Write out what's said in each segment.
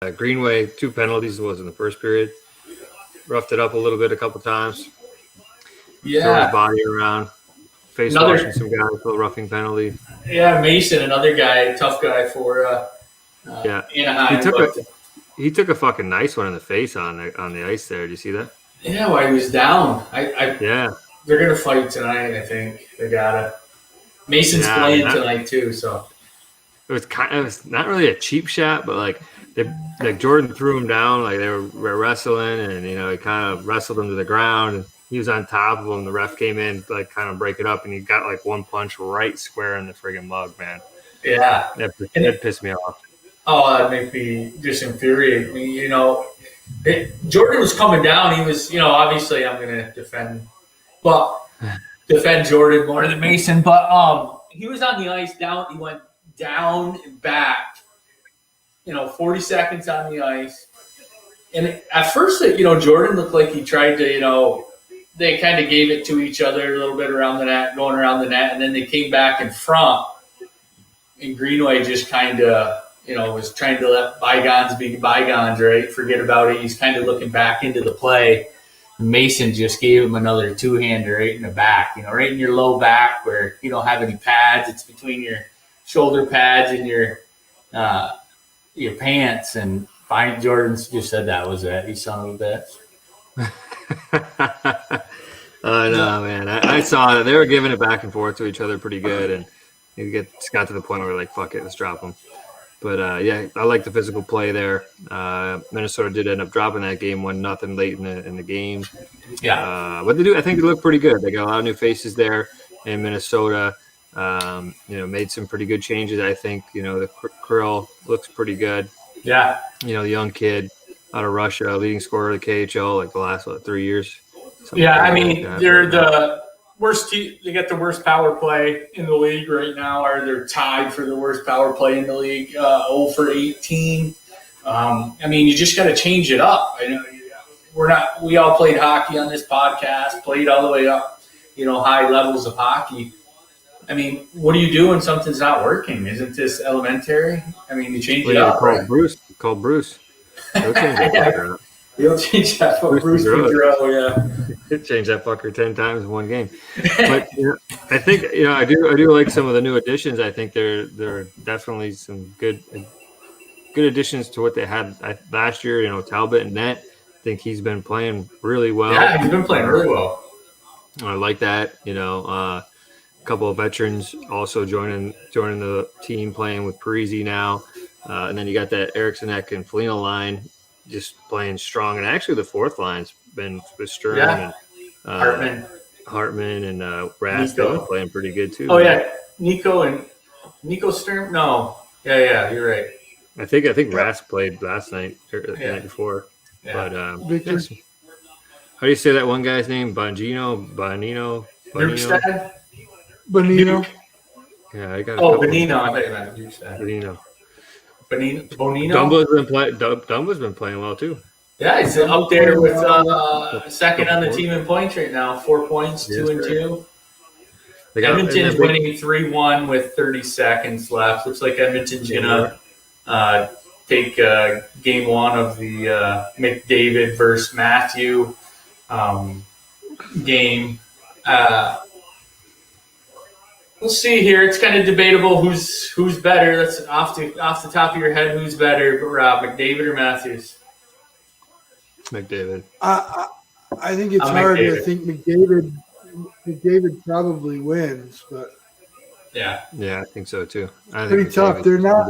Greenway, 2 penalties was in the first period. Roughed it up a little bit a couple times. Throw his body around. Face washing some guys with a roughing penalty. Yeah, Mason, another guy, tough guy for Anaheim. He took a fucking nice one in the face on the ice there. Did you see that? Yeah, while he was down. Yeah. They're gonna fight tonight. I think they gotta. Mason's playing tonight too, so it was not really a cheap shot, but like Jordan threw him down, like they were wrestling, and he kind of wrestled him to the ground, and he was on top of him. The ref came in, like kind of break it up, and he got like one punch right square in the friggin' mug, man. Yeah, that pissed me off. Oh, that made me just infuriate me. Jordan was coming down. He was, obviously I'm gonna defend Jordan more than Mason, but he was on the ice down. He went down and back. 40 seconds on the ice, and at first, Jordan looked like he tried to, they kind of gave it to each other a little bit around the net, going around the net, and then they came back in front, and Greenway just kind of, was trying to let bygones be bygones, right? Forget about it. He's kind of looking back into the play. Mason just gave him another two-hander right in the back, right in your low back where you don't have any pads. It's between your shoulder pads and your pants. And Fine Jordan's just said that was it. You son of a bitch. I know, man. I saw that they were giving it back and forth to each other pretty good, and it got to the point where we're like, fuck it, let's drop them. But I like the physical play there. Minnesota did end up dropping that game 1-0 late in the game. Yeah. But I think they look pretty good. They got a lot of new faces there in Minnesota. Made some pretty good changes. I think the Krill looks pretty good. Yeah. The young kid out of Russia, leading scorer of the KHL like the last 3 years. Yeah, I mean they're the worst. They get the worst power play in the league right now, or they're tied for the worst power play in the league. 0 for 18. You just got to change it up. We all played hockey on this podcast, played all the way up, high levels of hockey. What do you do when something's not working? Isn't this elementary? You change it up. Call Bruce. He'll change that fucker up. He'll change that fucker. Bruce Boudreau, yeah. He'll change that fucker 10 times in one game. But I think I do like some of the new additions. I think there are definitely some good additions to what they had last year. Talbot and net. I think he's been playing really well. Yeah, he's been playing really well. I like that. A couple of veterans also joining the team, playing with Parise now, and then you got that Eriksson Ek and Foligno line just playing strong. And actually, the fourth line's been with Sturm and Hartman and Rask playing pretty good too. Oh yeah, Nico Sturm. No, yeah, you're right. I think Rask played last night or the night before. Yeah. But how do you say that one guy's name? Bonino. Bonino. Yeah, I got. Bonino. I thought you meant Bonino. Bonino. Dumba's been playing well too. Yeah, he's up there with second on the team in points right now. 4 points, 2-2. Edmonton's winning 3-1 with 30 seconds left. Looks like Edmonton's gonna take game one of the McDavid versus Matthew game. We'll see here. It's kind of debatable who's better. That's off the top of your head. Who's better, Rob, McDavid or Matthews? McDavid. I think it's hard to think McDavid probably wins, but yeah, I think so too. Pretty tough. They're not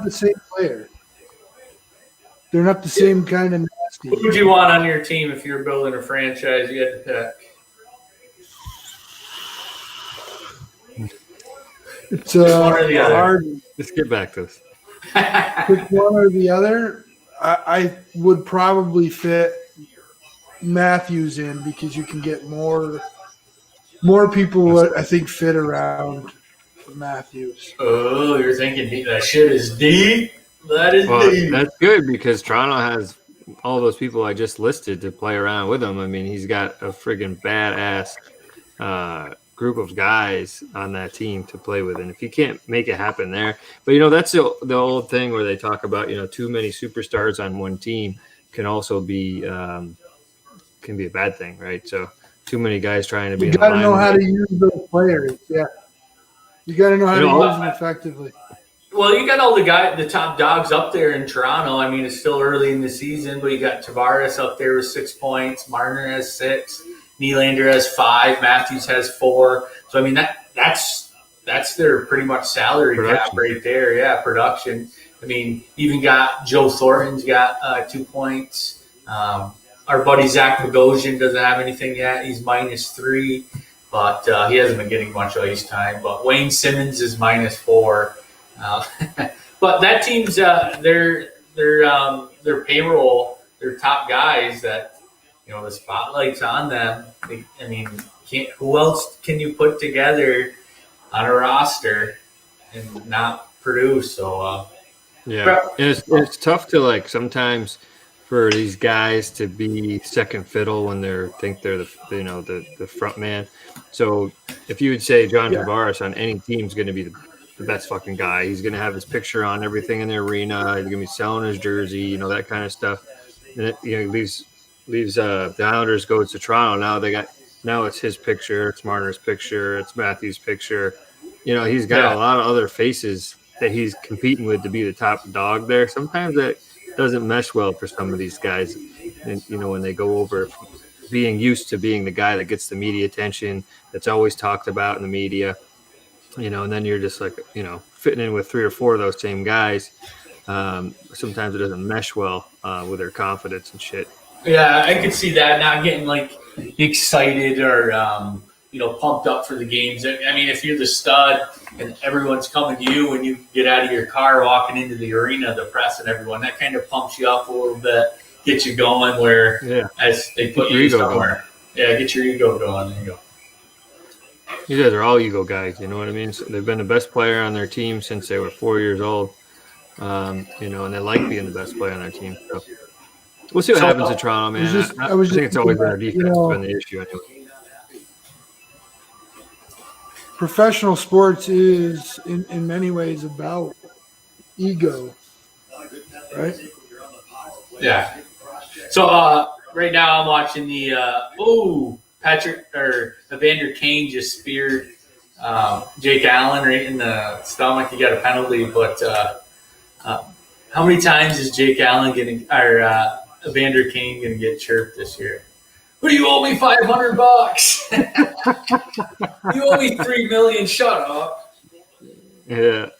the same player. They're not the same kind of nasty. Who would you want on your team if you're building a franchise? You had to pick. It's hard. Let's get back to this. Pick one or the other. I would probably fit Matthews in because you can get more people I think fit around Matthews. Oh, you're thinking that shit is deep? That is deep. That's good because Toronto has all those people I just listed to play around with him. He's got a friggin' badass group of guys on that team to play with, and if you can't make it happen there, but you know that's the old thing where they talk about, you know, too many superstars on one team can also be can be a bad thing, right? So too many guys trying to be. You in got to know how limelight. to use those players. Yeah, you got to know how You to know, use them effectively. Well, you got all the top dogs up there in Toronto. I mean, it's still early in the season, but you got Tavares up there with 6 points. Marner has 6. Nylander has 5. Matthews has 4. So I mean that's their pretty much salary cap Production. right there. Yeah, production. I mean, even got Joe Thornton's got 2 points. Our buddy Zach Bogosian doesn't have anything yet. He's -3, but he hasn't been getting much ice time. But Wayne Simmons is -4. But that team's their payroll, their top guys that, you know, the spotlight's on them. I mean, who else can you put together on a roster and not produce? So Yeah, and it's tough to, like, sometimes for these guys to be second fiddle when they're the front man. So if you would say John Tavares on any team is going to be the best fucking guy, he's going to have his picture on everything in the arena. He's going to be selling his jersey, you know, that kind of stuff. And it, you know, leaves the Islanders goes to Toronto. Now it's his picture, it's Marner's picture, it's Matthews' picture. You know, he's got a lot of other faces that he's competing with to be the top dog there. Sometimes that doesn't mesh well for some of these guys. And, you know, when they go over being used to being the guy that gets the media attention, that's always talked about in the media, you know, and then you're just like, you know, fitting in with 3 or 4 of those same guys. Sometimes it doesn't mesh well with their confidence and shit. yeah, I could see that, not getting like excited or you know, pumped up for the games. I mean, if you're the stud and everyone's coming to you when you get out of your car, walking into the arena, the press and everyone, that kind of pumps you up a little bit, gets you going where as they put you somewhere. Yeah, get your ego going. There you go. You guys are all ego guys, you know what I mean? So they've been the best player on their team since they were 4 years old, you know, and they like being the best player on their team. So we'll see what happens in Toronto, man. I think it's always been our defense has been the issue anyway. Professional sports is in many ways about ego, right? Yeah. So right now I'm watching the Patrick or Evander Kane just speared Jake Allen right in the stomach. He got a penalty, but how many times is Jake Allen Evander Kane gonna get chirped this year? What do you owe me $500? You owe me $3 million. Shut up. Yeah.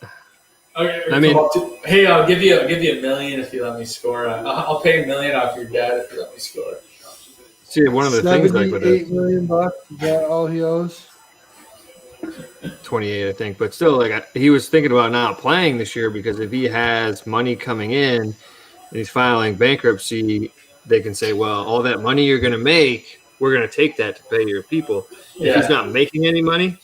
Okay, I mean, hey, I'll give you $1 million if you let me score. I'll pay $1 million off your dad if you let me score. see, one of the things like with $78 million bucks, is that all he owes? 28, I think, but still, like, he was thinking about not playing this year because if he has money coming in and he's filing bankruptcy, they can say, well, all that money you're going to make, we're going to take that to pay your people. If he's not making any money,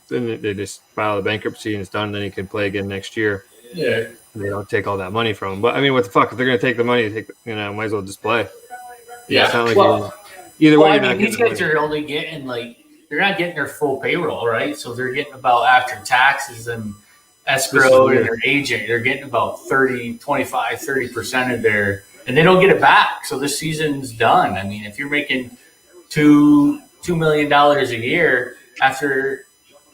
then they just file a bankruptcy and it's done. Then he can play again next year. Yeah. They don't take all that money from him. But I mean, what the fuck? If they're going to take the money, might as well just play. Yeah. It's not like either way. I mean, these guys are only getting they're not getting their full payroll, right? So they're getting about, after taxes and escrow and their agent, they're getting about 30% of their, and they don't get it back. So this season's done. I mean, if you're making $2 million a year after,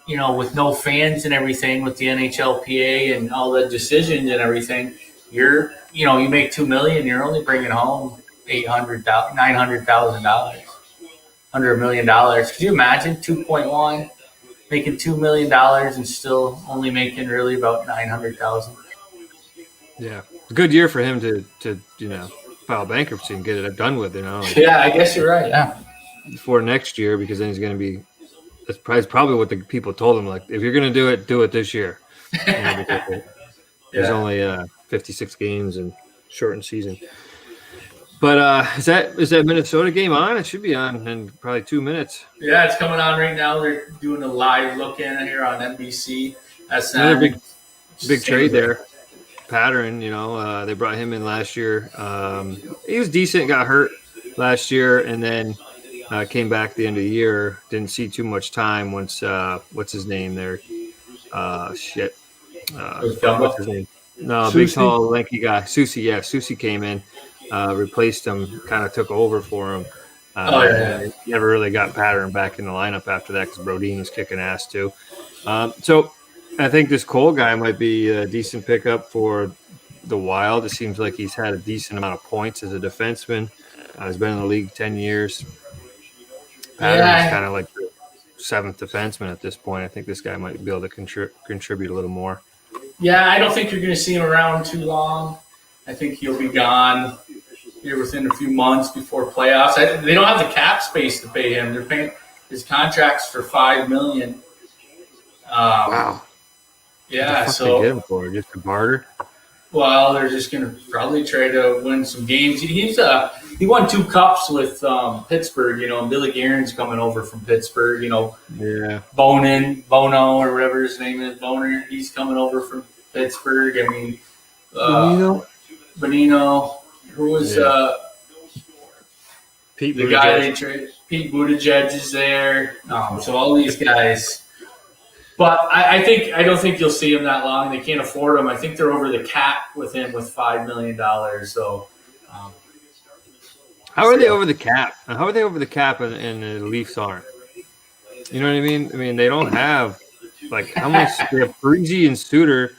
you know, with no fans and everything, with the NHLPA and all the decisions and everything, you make $2 million, you're only bringing home $900,000, under $1 million. Could you imagine 2.1 making $2 million and still only making really about 900,000? Yeah, good year for him to file bankruptcy and get it done with. Yeah, I guess you're right. Yeah. For next year, because then he's going to be. That's probably what the people told him. Like, if you're going to do it this year. There's only 56 games and shortened season. But is that Minnesota game on? It should be on in probably 2 minutes. Yeah, it's coming on right now. They're doing a live look in here on NBC. That's another big trade there. Pattern, they brought him in last year. He was decent, got hurt last year, and then Came back at the end of the year. Didn't see too much time once. What's his name there? Shit. Was Dumbo? What's his name? No, big, Susi? tall, lanky guy. Susi, yeah. Susi came in, replaced him, kind of took over for him. And never really got Pattern back in the lineup after that because Brodeen was kicking ass too. So I think this Cole guy might be a decent pickup for the Wild. It seems like he's had a decent amount of points as a defenseman. He's been in the league 10 years. Pattern's kind of like the seventh defenseman at this point. I think this guy might be able to contribute a little more. Yeah, I don't think you're going to see him around too long. I think he'll be gone here within a few months before playoffs. They don't have the cap space to pay him. They're paying his contracts for $5 million. Wow. Yeah, what the fuck so they get him for? Just a barter? well, they're just going to probably try to win some games. He won 2 cups with Pittsburgh, and Billy Guerin's coming over from Pittsburgh. Yeah. Bono or whatever his name is, Boner. He's coming over from Pittsburgh. I mean, Bonino, who was Pete the guy they traded. Pete Buttigieg is there. So all these guys. But I don't think you'll see him that long. They can't afford him. I think they're over the cap with him with $5 million. So How are they over the cap? How are they over the cap and the Leafs aren't? You know what I mean? I mean, they don't have, like, how much? They have Parisi and Suter,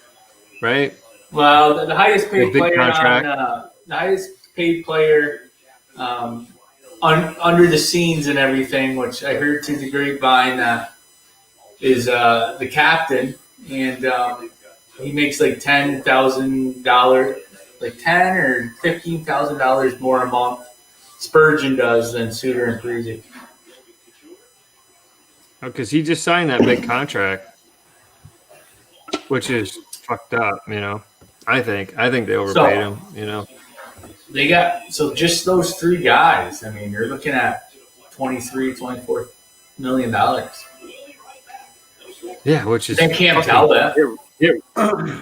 right? well, the highest paid big player contract. the highest paid player under the scenes and everything, which I heard through the grapevine, is the captain, and he makes like $10,000, like $10,000 or $15,000 more a month. Spurgeon does than Suter and Parisi. Because he just signed that big contract, which is fucked up, I think they overpaid him, They got just those 3 guys. I mean, you're looking at $23-24 million. Yeah, which is I can't tell that.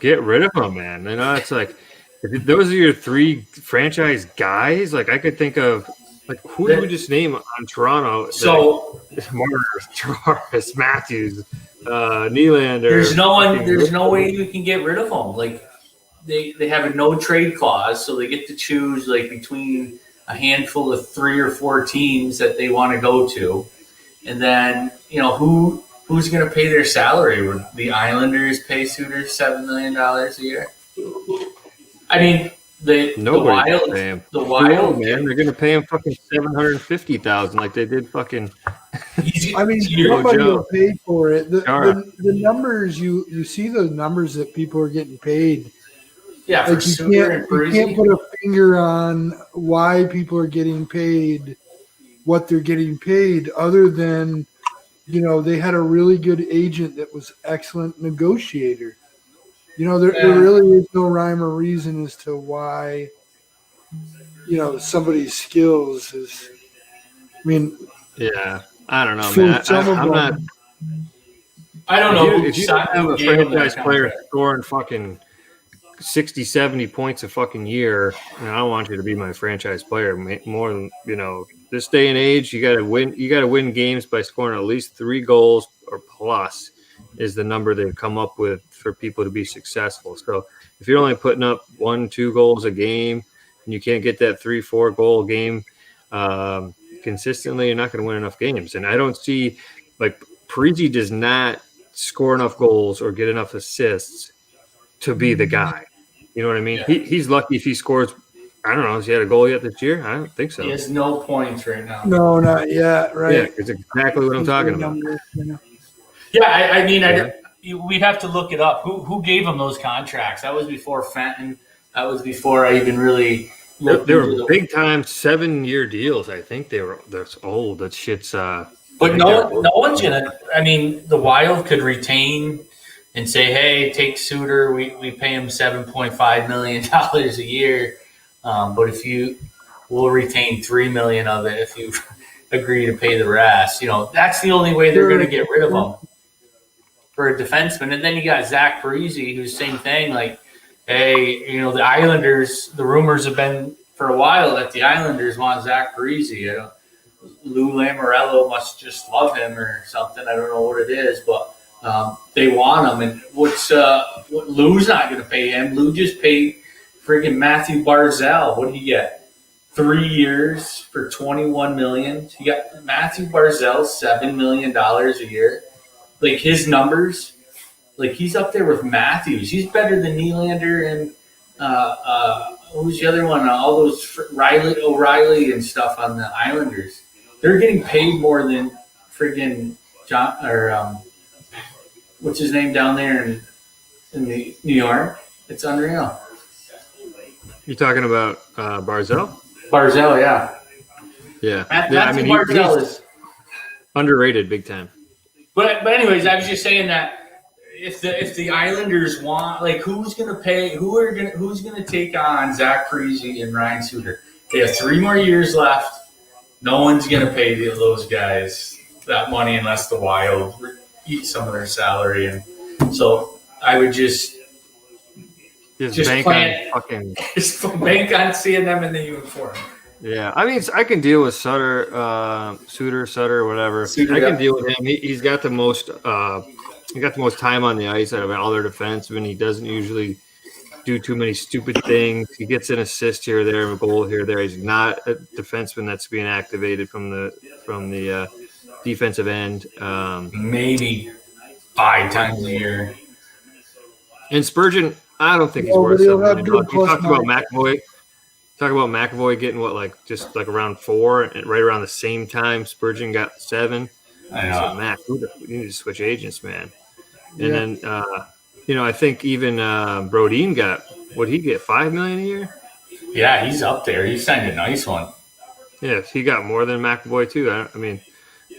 Get rid of them, man. It's like if those are your 3 franchise guys. Like I could think of, like who did we just name on Toronto? So Marner, Travis, Matthews, Nylander. there's no way you can get rid of them. Like they have a no trade clause, so they get to choose like between a handful of 3 or 4 teams that they want to go to, and then who's going to pay their salary? Would the Islanders pay Suter $7 million a year? I mean, the Wild, man, they're going to pay him fucking $750,000 like they did fucking. I mean, nobody will pay for it. The numbers you see, the numbers that people are getting paid. Yeah, like you can't put a finger on why people are getting paid what they're getting paid, other than they had a really good agent that was excellent negotiator. There really is no rhyme or reason as to why somebody's skills is. I mean, yeah, I don't know, man. I'm not. I don't know. If you have a franchise player scoring fucking 60, 70 points a fucking year, I don't want you to be my franchise player. More than this day and age, you got to win. You got to win games by scoring at least 3 goals or plus is the number they've come up with for people to be successful. So if you're only putting up 1-2 goals a game and you can't get that 3-4 goal game consistently, you're not going to win enough games. And I don't see, like, Parisi does not score enough goals or get enough assists to be the guy. You know what I mean? Yeah. He's lucky if he scores. I don't know. Has he had a goal yet this year? I don't think so. He has no points right now. No, not yet. Right? Yeah, it's exactly what I'm talking about. Yeah, I mean, we'd have to look it up. Who gave him those contracts? That was before Fenton. That was before I even really looked. They were big time 7-year deals. I think they were. That's old. That shit's. But no one's gonna. I mean, the Wild could retain and say, "Hey, take Suter. We pay him $7.5 million a year, but we'll retain $3 million of it if you agree to pay the rest." That's the only way they're going to get rid of him for a defenseman. And then you got Zach Parise, who's same thing. Like, hey, the Islanders. The rumors have been for a while that the Islanders want Zach Parise. Lou Lamoriello must just love him or something. I don't know what it is, but they want him. And what Lou's not going to pay him. Lou just paid friggin' Matthew Barzal. What did he get? 3 years for $21 million. You got Matthew Barzal, $7 million a year. Like his numbers, like he's up there with Matthews. He's better than Nylander and who's the other one? All those O'Reilly and stuff on the Islanders. They're getting paid more than friggin' John or what's his name down there in the New York. It's unreal. You talking about Barzell? Barzal, yeah. Yeah. Matthew Barzal is underrated big time. But anyways, I was just saying that if the Islanders want, like, who's gonna take on Zach Parise and Ryan Suter? They have 3 more years left. No one's gonna pay those guys that money unless the Wild eat some of their salary, and so I would just bank on seeing them in the uniform. Yeah, I mean, I can deal with Sutter, whatever. I can deal with him. He's got the most. He got the most time on the ice out of all their defensemen. He doesn't usually do too many stupid things. He gets an assist here or there, a goal here or there. He's not a defenseman that's being activated from the defensive end. Maybe 5 times a year. And Spurgeon, I don't think he's worth $7 million. You talked about McAvoy. Talk about McAvoy getting just around 4, and right around the same time Spurgeon got 7. I know. So, Mac, we need to switch agents, man. And then, I think even Brodin got, what'd he get, $5 million a year? Yeah, he's up there. He signed a nice one. Yeah, he got more than McAvoy too. I mean,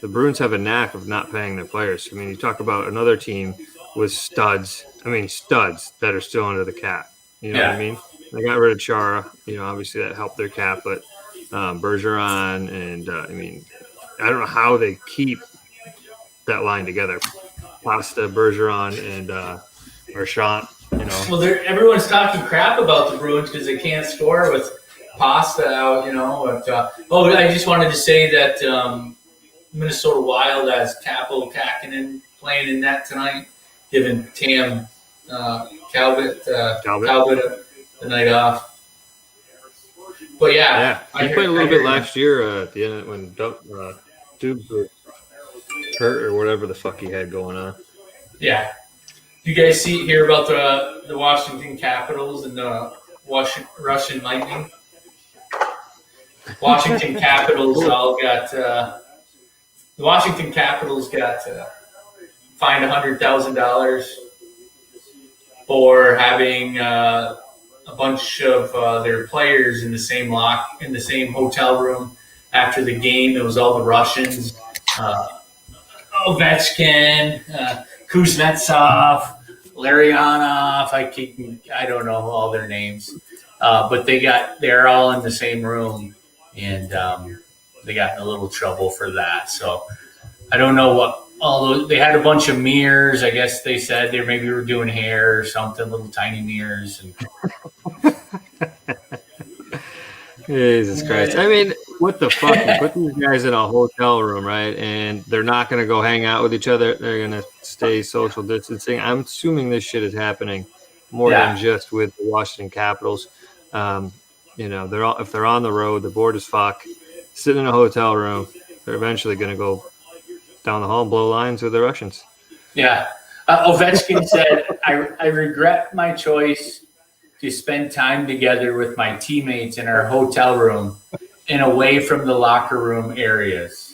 the Bruins have a knack of not paying their players. I mean, you talk about another team with studs that are still under the cap. You know what I mean? They got rid of Chara. Obviously that helped their cap, but Bergeron and I don't know how they keep that line together. Pasta, Bergeron, and Marchand. Well, everyone's talking crap about the Bruins because they can't score with Pasta out. But, I just wanted to say that Minnesota Wild has Capo Kakinen playing in net tonight, giving Tam Talbot the night off. But he played a little bit last year at the end when Dubes was hurt or whatever the fuck he had going on. Yeah. You guys hear about the Washington Capitals and the Russian Lightning? Washington Capitals the Washington Capitals got fined $100,000 for having a bunch of their players in the same hotel room after the game. It was all the Russians, Ovechkin, Kuznetsov, Larionov. I don't know all their names, but they're all in the same room, and they got in a little trouble for that. So I don't know what. Although they had a bunch of mirrors, I guess they said they maybe were doing hair or something, little tiny mirrors. And Jesus Christ. I mean, what the fuck? You put these guys in a hotel room, right? And they're not going to go hang out with each other. They're going to stay social distancing. I'm assuming this shit is happening more than just with the Washington Capitals. If they're on the road, the bored as fuck, sitting in a hotel room, they're eventually going to go down the hall and blow lines with the Russians. Yeah. Ovechkin said, I regret my choice to spend time together with my teammates in our hotel room and away from the locker room areas.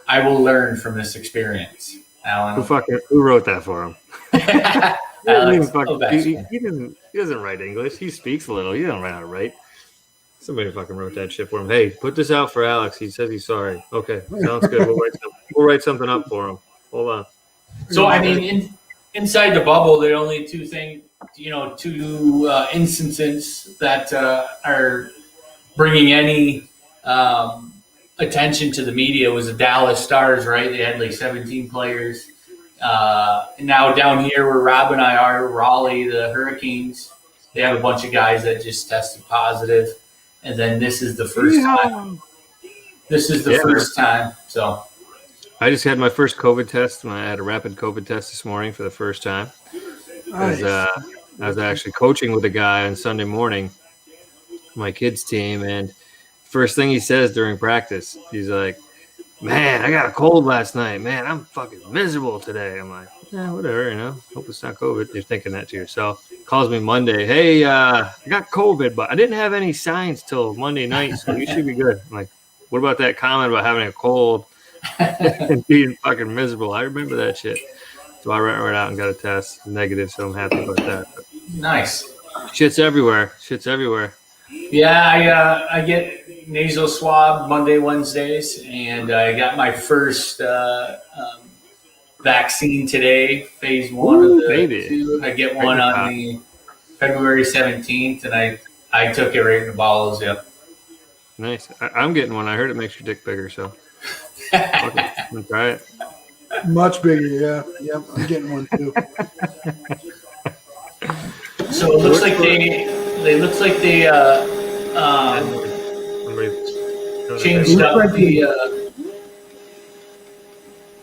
I will learn from this experience. Alan. Who wrote that for him? Alex he doesn't write English. He speaks a little. He doesn't know how to write. Somebody fucking wrote that shit for him. Hey, put this out for Alex. He says he's sorry. Okay, sounds good. We'll write something up for him. Hold on. So, I mean, inside the bubble, there are only two instances that are bringing any attention to the media. Was the Dallas Stars, right? They had like 17 players. And now down here where Rob and I are, Raleigh, the Hurricanes, they have a bunch of guys that just tested positive. And then this is the first time. This is the Yeah. first time. So I just had my first COVID test. I had a rapid COVID test this morning for the first time. Nice. I was actually coaching with a guy on Sunday morning, my kids' team, and first thing he says during practice, he's like, "Man, I got a cold last night. Man, I'm fucking miserable today." I'm like, "Yeah, whatever, Hope it's not COVID." You're thinking that to yourself. Calls me Monday. "Hey, I got COVID, but I didn't have any signs till Monday night, so you should be good." I'm like, "What about that comment about having a cold and being fucking miserable?" I remember that shit. So I ran right out and got a test, negative. So I'm happy about that. But nice. shit's everywhere. Yeah, I get nasal swab Monday, Wednesdays, and I got my first vaccine today, phase 1 Ooh, of the baby. 2. I get one on the February 17th, and I took it right in the balls. Yep. Nice. I'm getting one. I heard it makes your dick bigger, so fuck it. I'm gonna try it. Much bigger, yeah. Yep, I'm getting one too. So it looks like they changed up the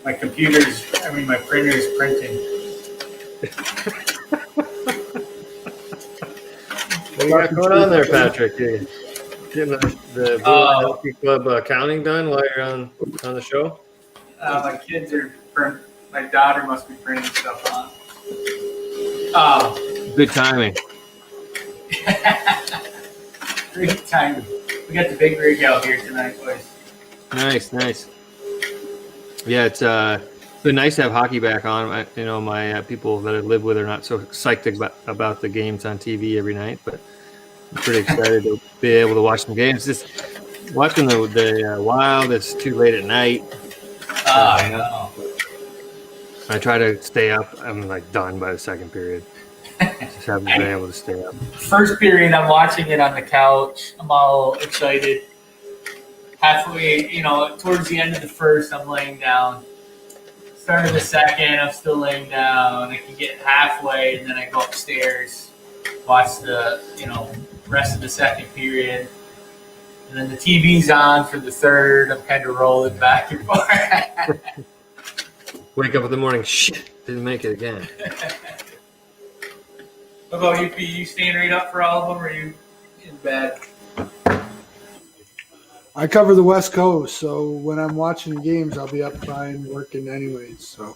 my printer's printing. What you got going on there, Patrick? You getting the Hockey Club accounting done while you're on the show? My kids are my daughter must be printing stuff on. Good timing. Great timing. We got the big rig out here tonight, boys. Nice. Yeah, it's been nice to have hockey back on. My people that I live with are not so psyched about the games on TV every night, but I'm pretty excited to be able to watch some games. Just watching the Wild, it's too late at night. I know. I try to stay up. I'm like done by the second period. Just haven't been able to stay up. First period, I'm watching it on the couch. I'm all excited. Halfway, towards the end of the first, I'm laying down. Start of the second, I'm still laying down. I can get halfway, and then I go upstairs, watch the, rest of the second period. And then the TV's on for the third. I'm kind of rolling back and forth. Wake up in the morning, shit, didn't make it again. What about you, P? You staying right up for all of them, or are you in bed? I cover the West Coast, so when I'm watching the games, I'll be up fine working anyways. So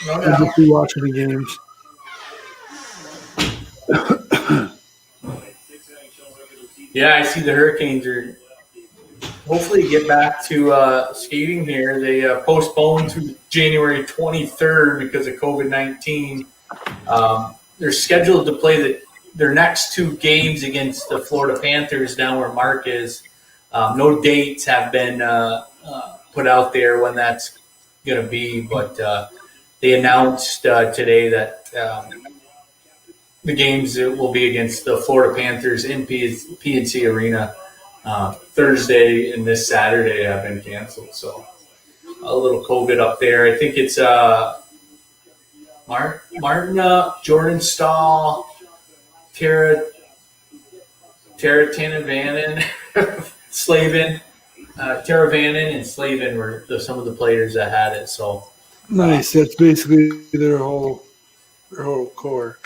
I'll just be watching the games. Yeah, I see the Hurricanes are hopefully get back to skating here. They postponed to January 23rd because of COVID-19. They're scheduled to play their next 2 games against the Florida Panthers down where Mark is. No dates have been put out there when that's going to be, but they announced today that the games will be against the Florida Panthers in PNC Arena. Thursday and this Saturday have been canceled, so a little COVID up there. I think it's Martin, Jordan Stahl, Tara Tanavanen, Slavin, Tara Vannon, and Slavin were some of the players that had it. So nice. That's basically their whole core.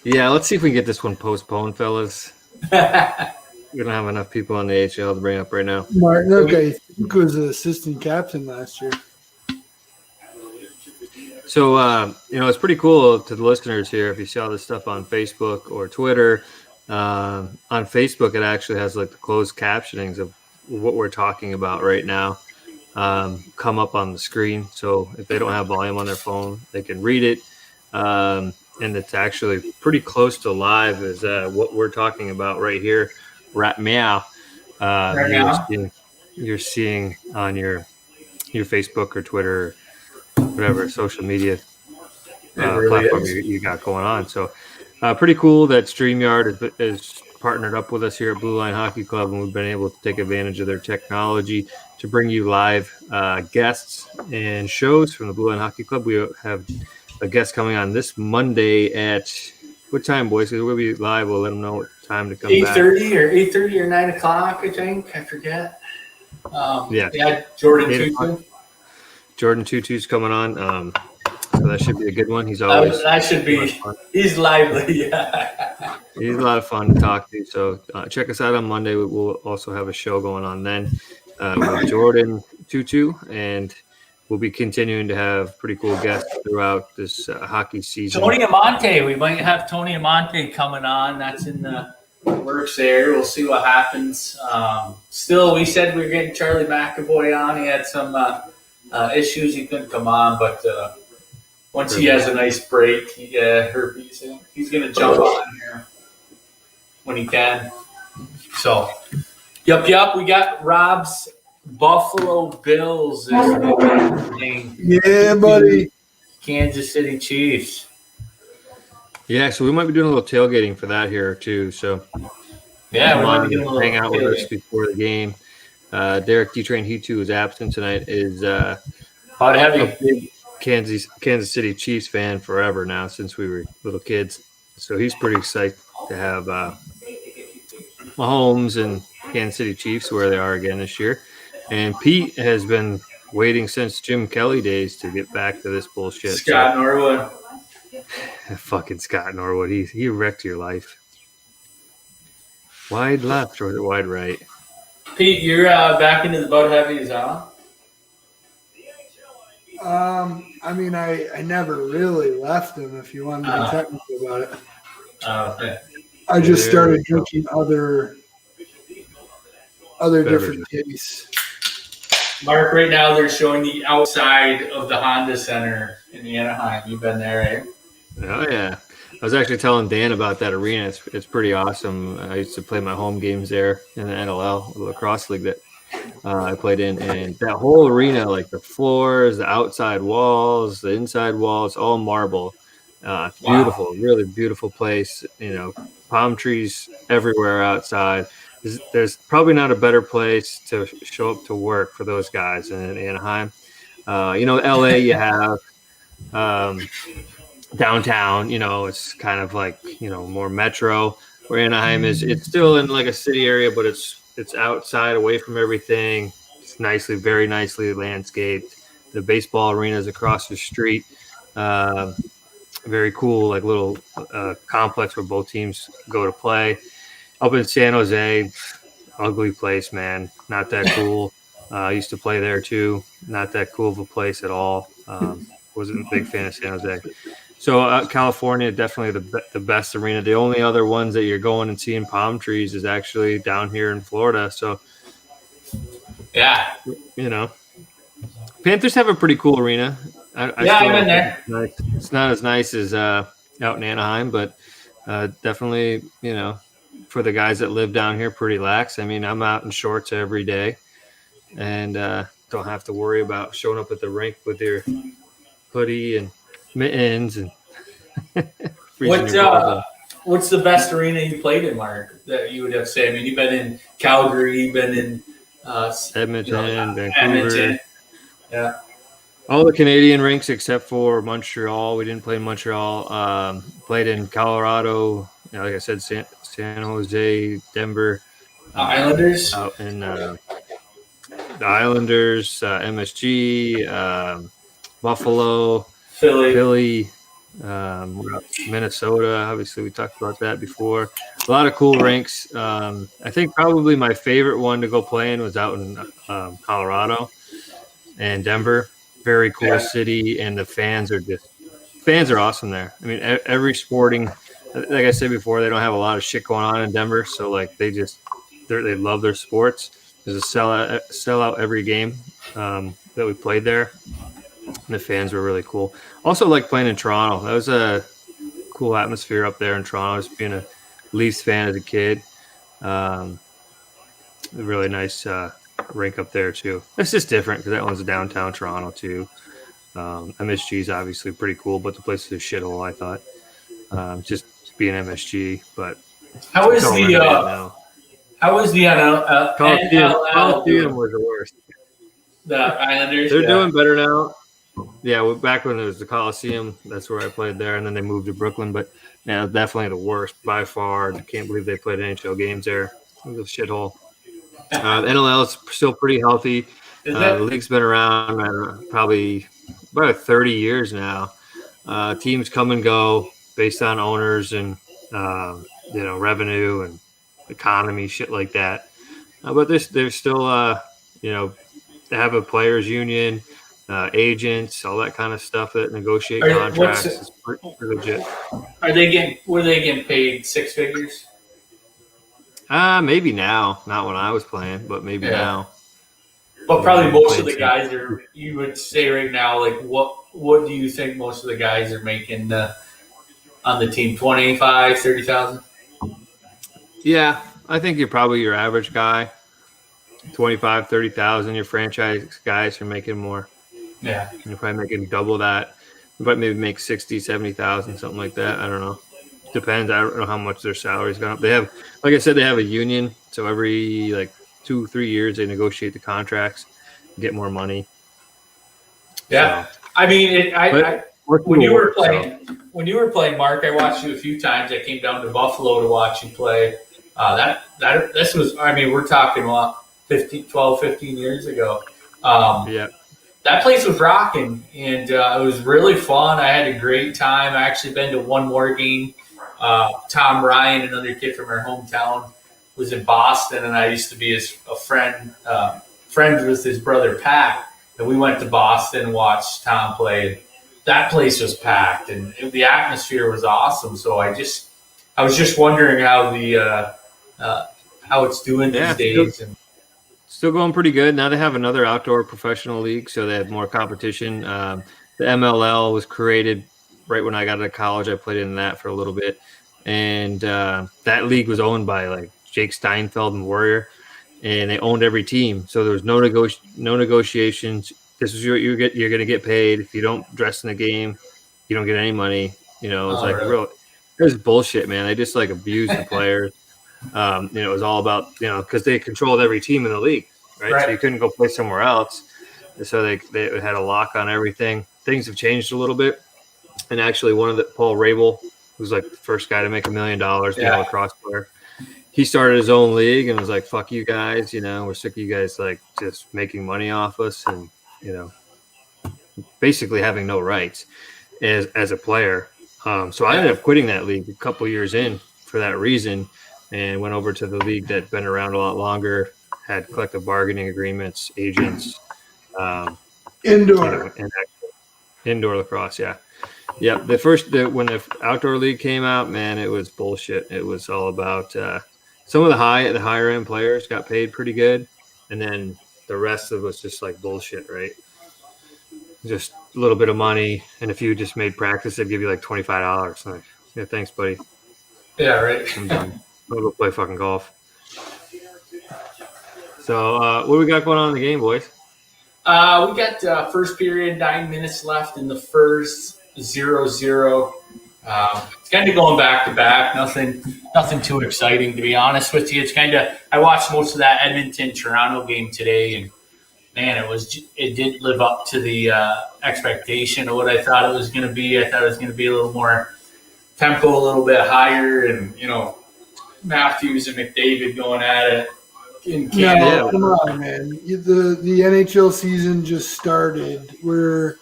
Yeah, let's see if we can get this one postponed, fellas. We don't have enough people on the AHL to bring up right now. Martin, okay, he was the assistant captain last year. So, it's pretty cool to the listeners here. If you saw this stuff on Facebook or Twitter, on Facebook, it actually has like the closed captionings of what we're talking about right now come up on the screen. So if they don't have volume on their phone, they can read it. And it's actually pretty close to live is what we're talking about right here. Rat meow. You're seeing on your Facebook or Twitter, or whatever social media platform you got going on. So pretty cool that StreamYard is partnered up with us here at Blue Line Hockey Club, and we've been able to take advantage of their technology to bring you live guests and shows from the Blue Line Hockey Club. We have a guest coming on this Monday at What time, boys? 'Cause we'll be live. We'll let them know what time to come back. 8:30 or 9 o'clock, I think. I forget. Yeah. Jordan 8 Tutu. o'clock. Jordan Tutu's coming on. So that should be a good one. He's always That should be. He's lively. Yeah. he's a lot of fun to talk to. So check us out on Monday. We'll also have a show going on then with Jordan Tutu, and we'll be continuing to have pretty cool guests throughout this hockey season. Tony Amonte. We might have Tony Amonte coming on. That's in the works there. We'll see what happens. Still, we said we were getting Charlie McAvoy on. He had some issues. He couldn't come on, but once he has a nice break, herpes, he's going to jump on here when he can. So, yep. We got Rob's Buffalo Bills. Yeah, buddy. Kansas City Chiefs. Yeah, so we might be doing a little tailgating for that here too. So Yeah, come we might on, be doing a little hang out with us tailgating. before the game. Derek D-Train He2 is absent tonight. Is Hot heavy. a big Kansas City Chiefs fan forever now since we were little kids. So he's pretty excited to have Mahomes and Kansas City Chiefs where they are again this year. And Pete has been waiting since Jim Kelly days to get back to this bullshit. Scott Norwood. Fucking Scott Norwood. He wrecked your life. Wide left or wide right? Pete, you're back into the Bud Heavies, huh? I mean, I never really left them, if you want to be technical about it. Okay. I just There started we go. drinking other different tastes. Mark, right now they're showing the outside of the Honda Center in Anaheim. You've been there, eh? Oh yeah. I was actually telling Dan about that arena. It's pretty awesome. I used to play my home games there in the NLL lacrosse league that I played in, and that whole arena, like the floors, the outside walls, the inside walls, all marble. It's beautiful, really beautiful place. You know, palm trees everywhere outside. There's probably not a better place to show up to work for those guys in Anaheim. You know, LA, you have downtown, you know, it's kind of like, you know, more metro, where Anaheim is. It's still in like a city area, but it's outside, away from everything. It's very nicely landscaped. The baseball arena is across the street. Very cool, like little complex where both teams go to play. Up in San Jose, ugly place, man. Not that cool. I used to play there too. Not that cool of a place at all. Wasn't a big fan of San Jose. So California, definitely the best arena. The only other ones that you're going and seeing palm trees is actually down here in Florida. So, Yeah. you know, Panthers have a pretty cool arena. I've been there. It's not as nice as out in Anaheim, but definitely, you know, for the guys that live down here, pretty lax. I mean, I'm out in shorts every day and don't have to worry about showing up at the rink with your hoodie and mittens and freezing your balls off. What's the best arena you played in, Mark, that you would have to say? I mean, you've been in Calgary, you've been in Edmonton, Vancouver. Edmonton. Yeah. All the Canadian rinks except for Montreal. We didn't play in Montreal. Played in Colorado. You know, like I said, San Jose, Denver. Islanders. Out in the Islanders, MSG, Buffalo, Philly, Minnesota. Obviously, we talked about that before. A lot of cool rinks. I think probably my favorite one to go play in was out in Colorado and Denver. Very cool city, and the fans are awesome there. I mean, every sporting, like I said before, they don't have a lot of shit going on in Denver, so like they love their sports. There's a sellout every game that we played there. And the fans were really cool. Also, like playing in Toronto. That was a cool atmosphere up there in Toronto. Just being a Leafs fan as a kid. A really nice rink up there too. It's just different because that one's downtown Toronto too. MSG is obviously pretty cool, but the place is a shithole. I thought just being MSG. But How is the Coliseum was the worst. The Islanders. They're doing better now. Yeah, back when it was the Coliseum, that's where I played there, and then they moved to Brooklyn. But Yeah, definitely the worst by far. I can't believe they played NHL games there. It was a shithole. The NLL is still pretty healthy. Is The it? league's been around probably about 30 years now. Teams come and go based on owners and revenue and economy, shit like that. But there's still they have a players union, agents, all that kind of stuff that negotiate contracts. It's pretty legit. Were they getting paid six figures? Maybe now, not when I was playing, but maybe now. But probably most of the guys are. You would say right now, like what do you think most of the guys are making on the team? 25, 30,000? Yeah, I think you're probably your average guy. 25, 30,000. Your franchise guys are making more. Yeah, you're probably making double that. You might maybe make 60, 70,000, something like that. I don't know. Depends. I don't know how much their salary's gone up. They have, like I said, they have a union. So every 2-3 years they negotiate the contracts, get more money. Yeah. So, I mean, when you were playing, Mark, I watched you a few times. I came down to Buffalo to watch you play. This was, I mean, we're talking 15 years ago. Yeah. That place was rocking, and it was really fun. I had a great time. I actually been to one more game. Tom Ryan, another kid from our hometown, was in Boston, and I used to be friends with his brother Pat. And we went to Boston and watched Tom play. That place was packed, and the atmosphere was awesome. So I was just wondering how how it's doing these days. Still going pretty good. Now they have another outdoor professional league, so they have more competition. The MLL was created right when I got out of college. I played in that for a little bit, and that league was owned by Jake Steinfeld and Warrior, and they owned every team. So there was no negotiations. This is you're going to get paid. If you don't dress in the game, you don't get any money. It was real. It was bullshit, man. They just abused the players. It was all about because they controlled every team in the league, right? So you couldn't go play somewhere else. So they had a lock on everything. Things have changed a little bit. And actually, Paul Rabel, who's the first guy to make $1 million being a lacrosse player, he started his own league and was like, "Fuck you guys, we're sick of you guys just making money off us and basically having no rights as a player." So I ended up quitting that league a couple years in for that reason, and went over to the league that'd been around a lot longer, had collective bargaining agreements, agents, indoor lacrosse, yeah. Yeah, when the outdoor league came out, man, it was bullshit. It was all about some of the higher end players got paid pretty good, and then the rest of it was just bullshit, right? Just a little bit of money, and if you just made practice, they'd give you $25. Yeah, thanks, buddy. Yeah, right. I'm done. I'll go play fucking golf. So, what do we got going on in the game, boys? We got first period, 9 minutes left in the first, 0-0. It's kind of going back to back. Nothing too exciting, to be honest with you. It's I watched most of that Edmonton-Toronto game today, and man, it didn't live up to the expectation of what I thought it was going to be. I thought it was going to be a little more tempo, a little bit higher, and Matthews and McDavid going at it in Canada. No, come on, man. The NHL season just started. We're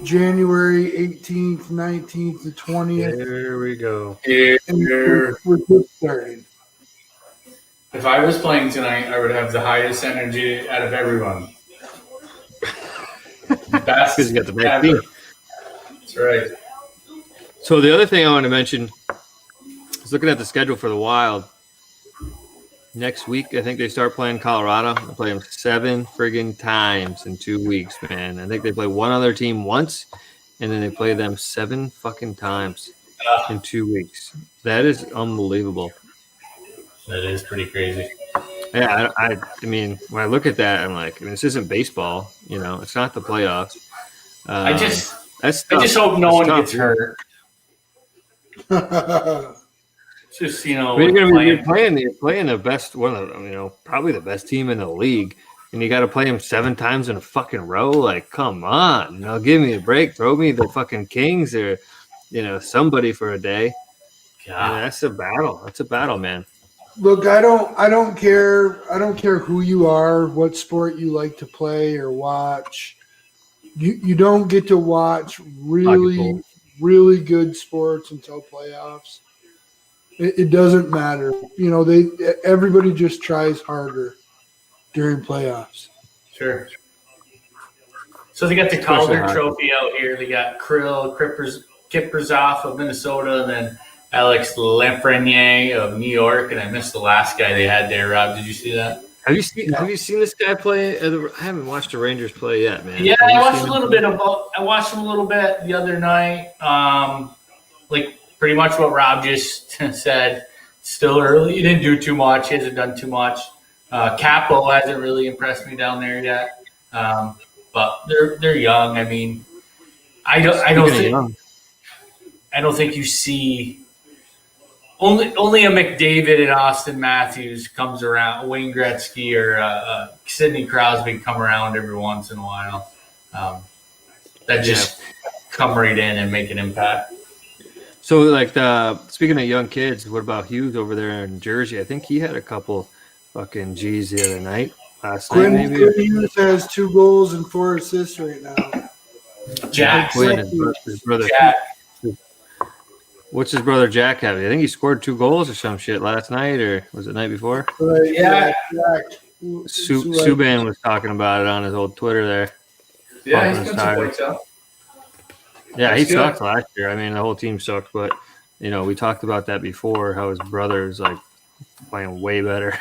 January 18th, 19th, the 20th. There we go. We're just starting. If I was playing tonight, I would have the highest energy out of everyone. Best because you got the best team. That's right. So the other thing I want to mention is looking at the schedule for the Wild. Next week, I think they start playing Colorado. They play them 7 friggin' times in 2 weeks, man. I think they play one other team once, and then they play them 7 fucking times in 2 weeks. That is unbelievable. That is pretty crazy. Yeah, I mean, when I look at that, I'm like, this isn't baseball. It's not the playoffs. I just hope no one gets hurt. Just you're playing the best one of probably the best team in the league, and you got to play them 7 times in a fucking row. Come on, give me a break. Throw me the fucking Kings or somebody for a day. Yeah, that's a battle. That's a battle, man. Look, I don't care who you are, what sport you like to play or watch. You don't get to watch really good sports until playoffs. It doesn't matter. Everybody just tries harder during playoffs. Sure. So they got the Calder Trophy out here. They got Kiprusoff of Minnesota, and then Alex Lafreniere of New York. And I missed the last guy they had there. Rob, did you see that? Have you seen this guy play? I haven't watched the Rangers play yet, man. Yeah, I watched a little bit the other night. Like pretty much what Rob just said. Still early. He didn't do too much. He hasn't done too much. Capo hasn't really impressed me down there yet. But they're young. I mean, I don't think you see only a McDavid and Austin Matthews comes around. Wayne Gretzky or Sidney Crosby come around every once in a while. That just come right in and make an impact. So, like, speaking of young kids, what about Hughes over there in Jersey? I think he had a couple fucking G's the other night. Quinn Hughes has 2 goals and 4 assists right now. Jack Quinn and his brother. Jack. What's his brother Jack have? I think he scored 2 goals or some shit last night, or was it the night before? Jack. Subban was talking about it on his old Twitter there. Yeah, he's got some points up. Yeah, he sucked last year. I mean, the whole team sucked, but we talked about that before. How his brother is like playing way better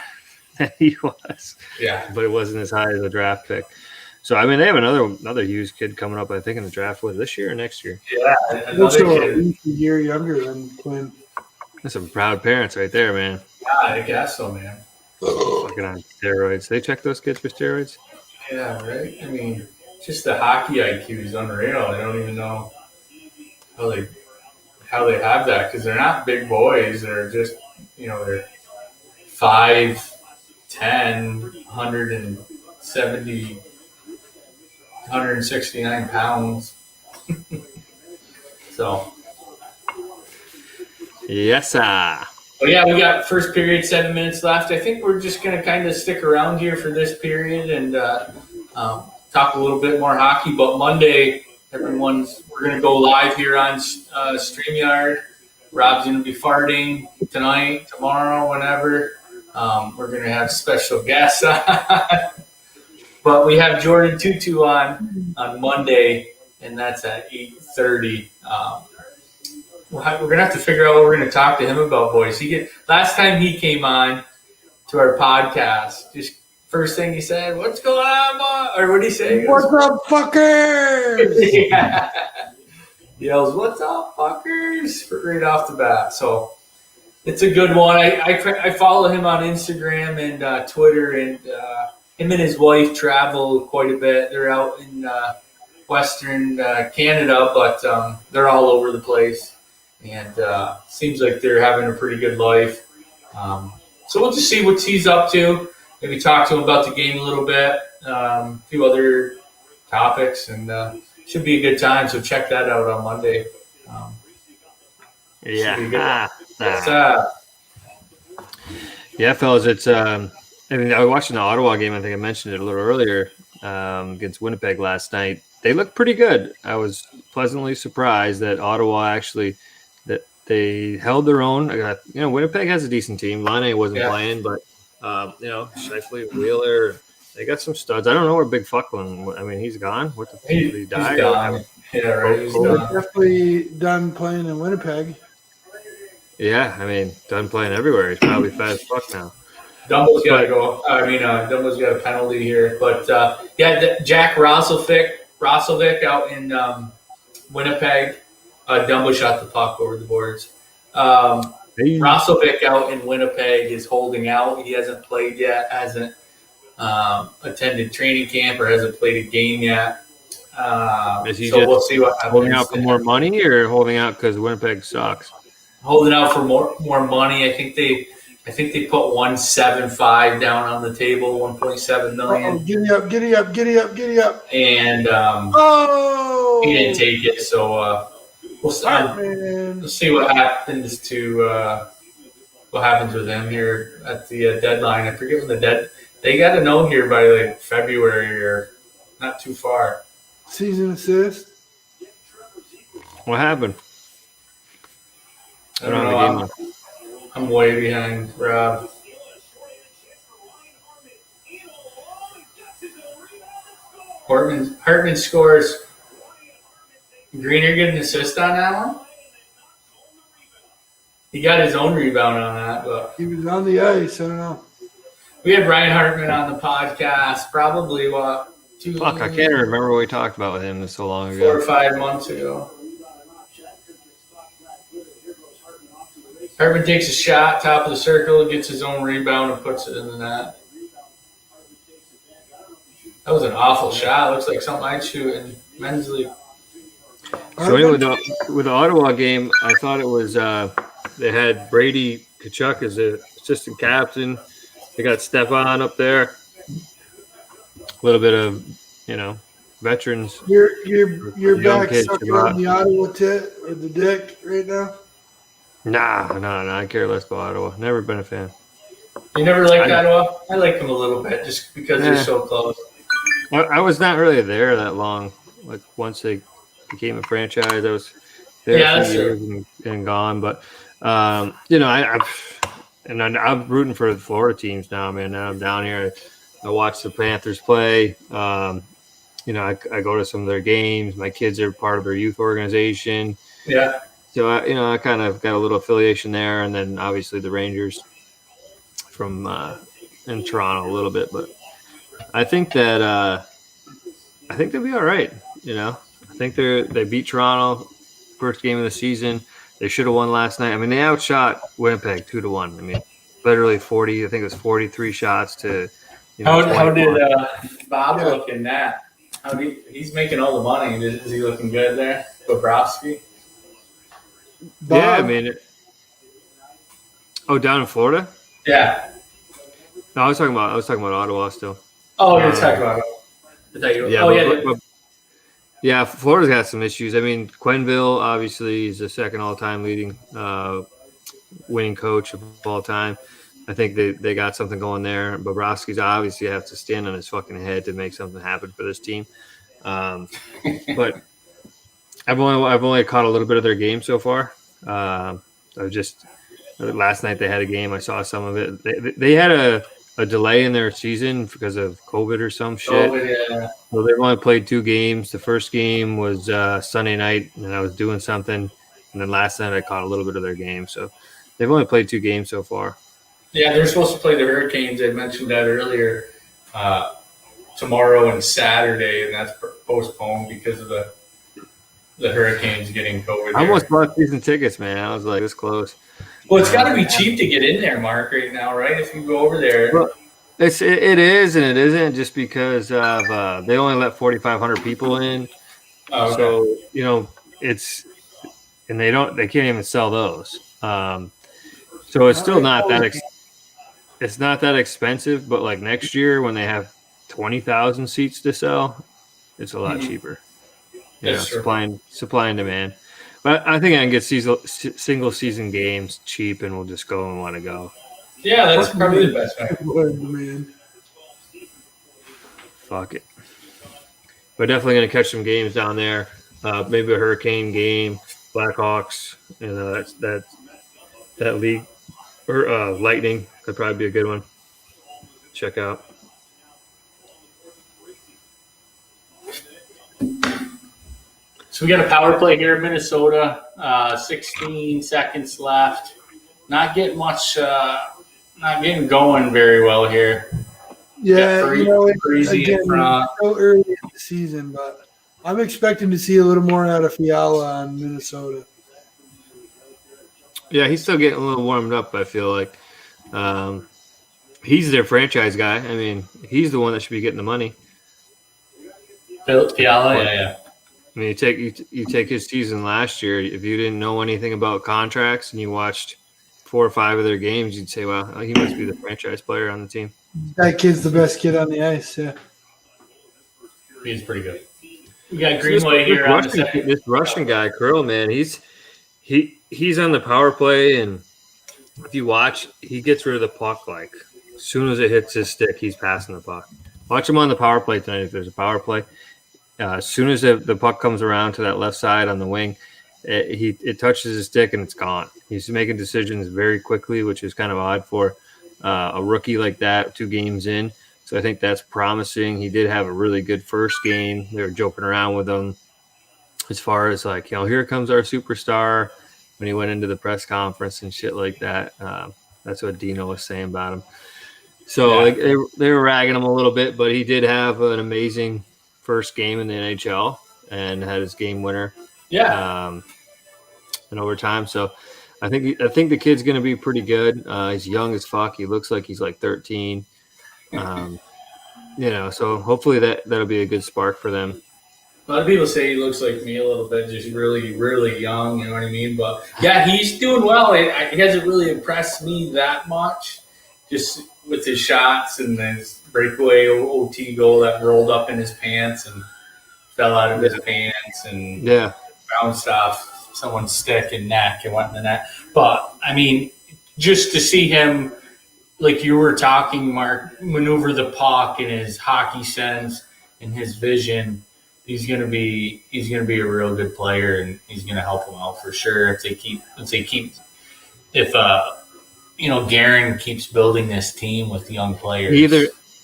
than he was. Yeah, but it wasn't as high as a draft pick. So I mean, they have another Hughes kid coming up. I think in the draft. Was this year or next year? Yeah, also a year younger than Quinn. That's some proud parents right there, man. Yeah, I guess so, man. Fucking on steroids. They check those kids for steroids? Yeah, right. I mean, just the hockey IQ is unreal. I don't even know how they have that, because they're not big boys. They're just they're 5'10", 169 pounds. So. Yes, sir. Well, yeah, we got first period, 7 minutes left. I think we're just going to kind of stick around here for this period and talk a little bit more hockey. But Monday, we're going to go live here on StreamYard. Rob's going to be farting tonight, tomorrow, whenever. We're going to have special guests on. But we have Jordan Tutu on Monday, and that's at 8:30. We're going to have to figure out what we're going to talk to him about, boys. Last time he came on to our podcast, just first thing he said, "What's going on, boy?" Or what did he say? What's up, fuckers? Yeah. He yells, "What's up, fuckers?" right off the bat. So it's a good one. I follow him on Instagram and Twitter, and him and his wife travel quite a bit. They're out in Western Canada, but they're all over the place. And seems like they're having a pretty good life. So we'll just see what he's up to. Maybe talk to him about the game a little bit, a few other topics, and should be a good time. So check that out on Monday. Yeah, fellas. It's I was watching the Ottawa game. I think I mentioned it a little earlier against Winnipeg last night. They looked pretty good. I was pleasantly surprised that Ottawa actually that they held their own. Winnipeg has a decent team. Laine wasn't playing, but Scheifele, Wheeler, they got some studs. I don't know where Big Fucklin. I mean, he's gone. What the fuck? Did he die? He's gone. Yeah, right. He's definitely done playing in Winnipeg. Yeah, I mean, done playing everywhere. He's probably fat as fuck now. Dumbo's got to go. I mean, Dumbo's got a penalty here. But, Jack Roslovic out in Winnipeg. Dumbo shot the puck over the boards. Roslovic out in Winnipeg is holding out. He hasn't played yet, hasn't attended training camp, or hasn't played a game yet. Is he so we'll see what happens. Holding out for more money, or holding out because Winnipeg sucks? Holding out for more money. I think they put 1.75 down on the table, 1.7 million. Giddy up. And he didn't take it, so Hartman. We'll see what happens with him here at the deadline. I forget when they got to know here by like February or not too far. Season assist. What happened? I don't know. I'm way behind Rob. Hartman scores. Greener get an assist on that one. He got his own rebound on that, but He was on the ice. I don't know. we had Brian Hartman on the podcast probably Fuck, I can't remember what we talked about with him so long 4 or ago. 5 months ago. Hartman takes a shot, top of the circle, gets his own rebound and puts it in the net. That was an awful shot. Looks like something I'd shoot in men's league. So anyway, with the Ottawa game, I thought it was they had Brady Tkachuk as the assistant captain. They got Stefan up there. A little bit of, veterans. You're Young back kids, sucking Shabbat. on the Ottawa tit or the dick right now. Nah, I care less about Ottawa. Never been a fan. You never liked Ottawa? I like them a little bit just because they're Yeah. so close. I was not really there that long. Like once they became a franchise, I was there Yeah, a that's few years and gone. But I'm rooting for the Florida teams now, man. Now I'm down here. I watch the Panthers play. I go to some of their games. My kids are part of their youth organization. Yeah. So I kind of got a little affiliation there, and then obviously the Rangers from in Toronto a little bit. But I think that I think they'll be all right. I think they beat Toronto first game of the season. They should have won last night. I mean, they outshot Winnipeg 2-1. I mean, literally 40. I think it was 43 shots to. How 21. did Bob look in that? He's making all the money. Is he looking good there? Bobrovsky? Yeah, I Bob? mean. Down in Florida? Yeah. No, I was talking about Ottawa still. Oh, you're talking about it. I thought you were, Yeah, yeah, Florida's got some issues. I mean, Quenneville obviously is the second all-time leading winning coach of all time. I think they got something going there. Bobrovsky's obviously have to stand on his fucking head to make something happen for this team. But I've only caught a little bit of their game so far. Last night they had a game. I saw some of it. They had a delay in their season because of COVID or some shit. yeah. So they've only played 2 games. The first game was Sunday night, and I was doing something. And then last night I caught a little bit of their game. So they've only played 2 games so far. Yeah, they're supposed to play the Hurricanes. I mentioned that earlier. Tomorrow and Saturday, and that's postponed because of the Hurricanes getting COVID. I almost bought season tickets, man. I was like this close. Well, it's got to be cheap to get in there, Mark, right now, right? If you go over there. Well, it is and it isn't just because of they only let 4,500 people in. Oh, okay. So they can't even sell those. So it's still not that it's not that expensive, but like next year when they have 20,000 seats to sell, it's a lot cheaper. That's true. Supply and demand. But I think I can get single season games cheap, and we'll just go and want to go. Yeah, that's probably the best way. Man. Fuck it. But definitely going to catch some games down there. Maybe a Hurricane game, Blackhawks, that league or Lightning could probably be a good one. Check out. So we got a power play here in Minnesota. 16 seconds left. Not getting much. Not getting going very well here. Yeah, Freezy in front. it's so early in the season, but I'm expecting to see a little more out of Fiala on Minnesota. Yeah, he's still getting a little warmed up, I feel like. He's their franchise guy. I mean, he's the one that should be getting the money. Fiala, yeah. I mean, you take his season last year. If you didn't know anything about contracts and you watched 4 or 5 of their games, you'd say, "Well, he must be the franchise player on the team." That kid's the best kid on the ice. Yeah. He's pretty good. We got So this, Greenway here on the second. This Russian guy, Krill, man, he's on the power play, and if you watch, he gets rid of the puck like as soon as it hits his stick, he's passing the puck. Watch him on the power play tonight if there's a power play. As soon as the puck comes around to that left side on the wing, it touches his stick and it's gone. He's making decisions very quickly, which is kind of odd for a rookie like that 2 games in. So I think that's promising. He did have a really good first game. They were joking around with him as far as like, here comes our superstar when he went into the press conference and shit like that. That's what Dino was saying about him. So like, they were ragging him a little bit, but he did have an amazing first game in the NHL and had his game winner. Yeah. In overtime. So I think the kid's going to be pretty good. He's young as fuck. He looks like he's like 13. So hopefully that'll be a good spark for them. A lot of people say he looks like me a little bit, just really, really young. You know what I mean? But yeah, he's doing well. He hasn't really impressed me that much, just with his shots and his breakaway OT goal that rolled up in his pants and fell out of his pants and bounced off someone's stick and neck and went in the net. But I mean, just to see him, like you were talking, Mark, maneuver the puck in his hockey sense and his vision, he's gonna be a real good player, and he's gonna help them out for sure if Guerin keeps building this team with young players.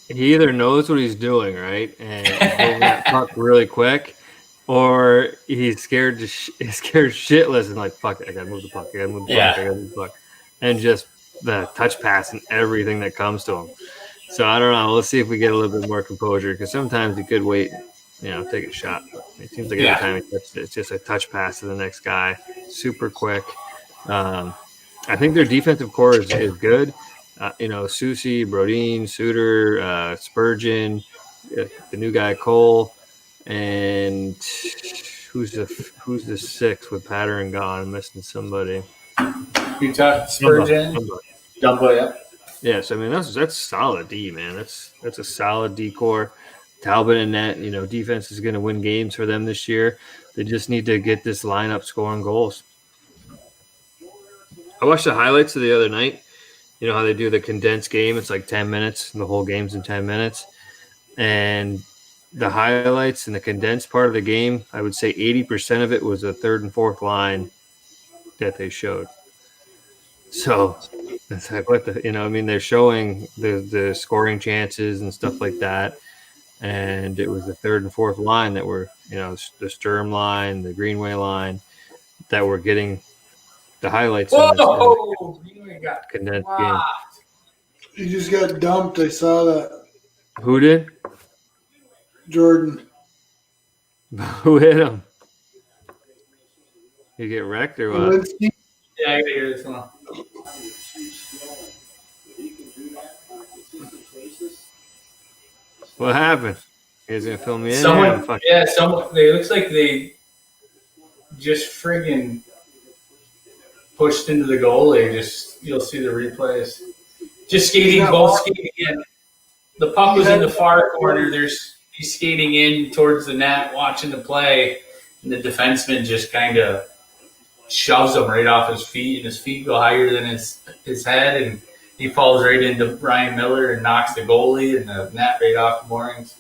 He either knows what he's doing, right, and moving that puck really quick, or he's scared shitless and like, fuck it, I gotta move the puck, I gotta move the puck, and just the touch pass and everything that comes to him. So I don't know. Let's see if we get a little bit more composure, because sometimes he could wait, take a shot. But it seems like every time he touches it, it's just a touch pass to the next guy, super quick. I think their defensive core is good. Soucy, Brodin, Suter, Spurgeon, the new guy Cole, and who's the 6 with Pattern gone? I'm missing somebody. You talk Spurgeon, Dumbo, yeah. Yes, I mean that's solid D, man. That's a solid D core. Talbot and net, defense is going to win games for them this year. They just need to get this lineup scoring goals. I watched the highlights of the other night. You know how they do the condensed game? It's like 10 minutes, and the whole game's in 10 minutes. And the highlights and the condensed part of the game, I would say 80% of it was the third and fourth line that they showed. So it's like, they're showing the scoring chances and stuff like that. And it was the third and fourth line that were, the Sturm line, the Greenway line, that were getting the highlights. Whoa! Condensed game. He just got dumped. I saw that. Who did? Jordan. Who hit him? You get wrecked or what? Yeah, I gotta hear this one. What happened? You guys gonna fill me in? Someone. They looks like they just friggin' pushed into the goalie. You'll see the replays. Just skating in. The puck was in the far corner. He's skating in towards the net, watching the play, and the defenseman just kind of shoves him right off his feet, and his feet go higher than his head, and he falls right into Brian Miller and knocks the goalie and the net right off the moorings.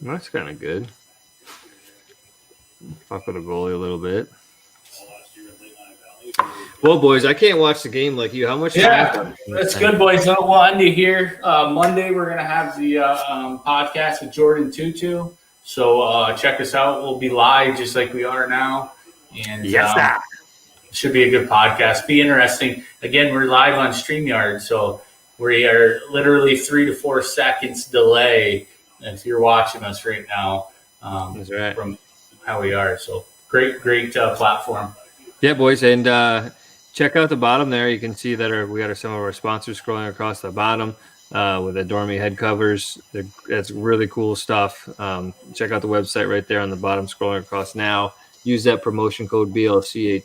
That's kind of good. Fuck with the goalie a little bit. Well, boys, I can't watch the game like you. How much? Yeah, that's good, boys. We'll end it here. Monday, we're going to have the podcast with Jordan Tutu. So check us out. We'll be live just like we are now. And yes, should be a good podcast. Be interesting. Again, we're live on StreamYard, so we are literally 3 to 4 seconds delay if you're watching us right now. That's right. From how we are. So great platform. Yeah, boys, and check out the bottom there. You can see that we got some of our sponsors scrolling across the bottom with the Dormy head covers. That's really cool stuff. Check out the website right there on the bottom, scrolling across now. Use that promotion code BLHC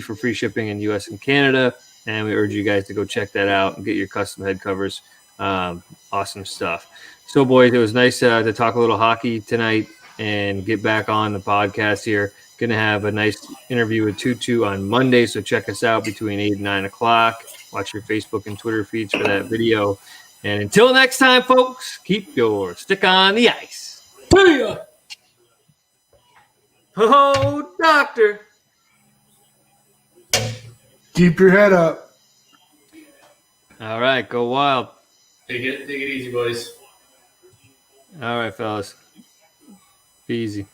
for free shipping in U.S. and Canada, and we urge you guys to go check that out and get your custom head covers. Awesome stuff. So, boys, it was nice to talk a little hockey tonight and get back on the podcast here. Going to have a nice interview with Tutu on Monday, so check us out between 8 and 9 o'clock. Watch your Facebook and Twitter feeds for that video. And until next time, folks, keep your stick on the ice. See ya. Oh, doctor. Keep your head up. All right, go wild. Take it easy, boys. All right, fellas. Be easy.